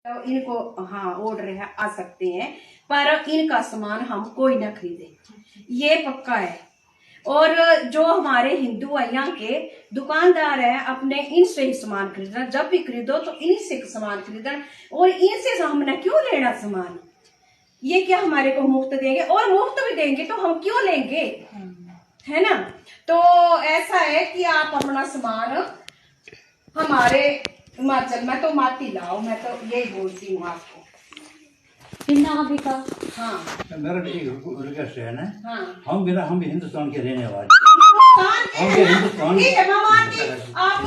तो इनको हाँ ऑर्डर है आ सकते हैं, पर इनका सामान हम कोई ना खरीदे, ये पक्का है। और जो हमारे हिंदू यहाँ के दुकानदार हैं अपने इनसे ही सामान खरीदना, जब भी खरीदो तो इन्हीं से सामान खरीदना, और इनसे हमने क्यों लेना सामान, ये क्या हमारे को मुफ्त देंगे, और मुफ्त भी देंगे तो हम क्यों लेंगे, है ना। तो ऐसा है कि आप अपना सामान हमारे हिमाचल में तो माती लाओ, मैं तो यही बोलती हूँ आपको। हाँ मेरा एक रिक्वेस्ट है ना, हाँ हम भी हिंदुस्तान के रहने वाले, हिंदुस्तान ठीक है मामा जी, आप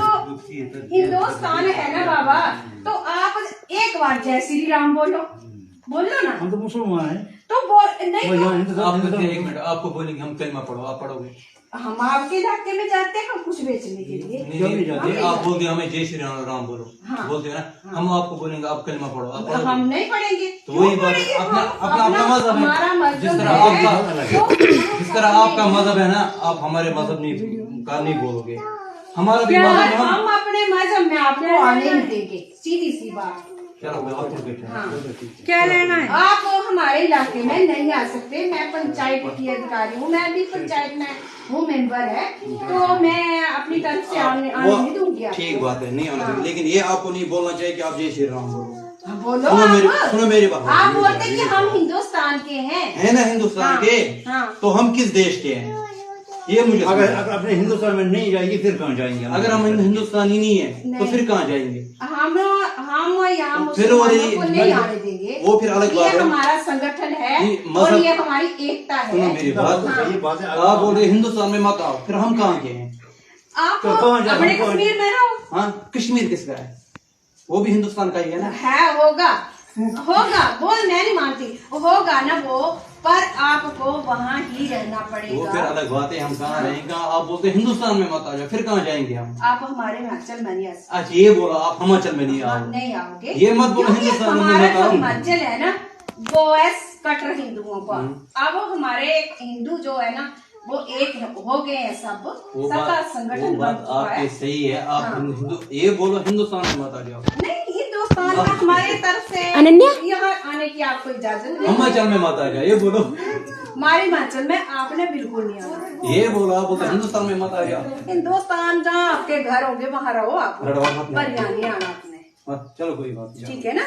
हिंदुस्तान है ना बाबा, तो आप एक बार जय श्री राम बोलो ना। हम तो मुसलमान हैं, तो बोल नहीं आपको एक मिनट आपको बोलेंगे हम कलमा पढ़ो, आप पढ़ोगे। हम आपके इलाके में जाते हैं कुछ बेचने के लिए, नहीं जाते, आप बोलते हमें जय श्री राम बोलो, हाँ, बोलते हैं ना, हम आपको बोलेंगे आप कलमा पढ़ो, आप पढ़ोगे। हम नहीं पढ़ेंगे, तो वही बात है, अपना मजहब है, जिस तरह आपका मजहब है ना, आप हमारे मजहब नहीं बोलोगे, हमारा भी मजहब। हम अपने मजहब में आपको आने नहीं देंगे, सीधी सी बात। हाँ। क्या लेना है, आप हमारे इलाके में नहीं आ सकते, मैं पंचायत की अधिकारी हूँ, मैं भी पंचायत में हूँ मेंबर है, तो मैं अपनी तरफ से आने नहीं दूंगी। ठीक बात है, नहीं आना, लेकिन ये आपको नहीं बोलना चाहिए कि आप जय श्री राम बोलो। बोलो सुनो मेरी बात, आप बोलते कि हम हिंदुस्तान के हैं, है ना, हिंदुस्तान के, तो हम किस देश के हैं ये मुझे अगर अपने हिंदुस्तान में नहीं जाएंगे फिर कहाँ जाएंगे, अगर हम हिंदुस्तान ही नहीं है तो फिर कहाँ जाएंगे, हम यहाँ फिर वो नहीं आने देंगे, वो फिर अलग बात है, हमारा संगठन है और ये हमारी एकता है। सुनो मेरी बात, आप बोल रहे हिंदुस्तान में मत आओ, फिर हम कहाँ के हैं, आप अपने कश्मीर में रहो। हाँ, कश्मीर किसका है, वो भी हिंदुस्तान का ही है ना, है होगा बोल, मैं नहीं मानती, होगा ना वो, पर आपको वहाँ ही रहना पड़ेगा, वो फिर अलग बात है, हम कहाँ रहेंगे। आप बोलते हिंदुस्तान में मत आ जाओ, फिर कहाँ जाएंगे हम, आप हमारे हिमाचल में नहीं आ सकते। अच्छा ये बोला आप हिमाचल में नहीं आओगे, नहीं आओगे, ये मत बोलो हिंदुस्तान में मत आओ। हिमाचल है ना वो है कट्टर हिंदुओं का, अब हमारे हिंदू जो है ना वो एक हो गए हैं, सबका संगठन बन चुका है। सही है, आप हिंदू ये बोलो हिंदुस्तान में मत आ जाओ, नहीं हिंदुस्तान में हमारे तरफ से यहाँ आने की आपको इजाजत नहीं, हिमाचल में मत आ जाओ, ये बोलो हमारे हिमाचल में आपने बिल्कुल नहीं आना, ये बोला आप बोलते हिंदुस्तान में मत आ जाओ, हिंदुस्तान जहाँ आपके घर होंगे वहाँ रहो, आप पर यहाँ नहीं आना आपने, चलो कोई बात नहीं, ठीक है ना।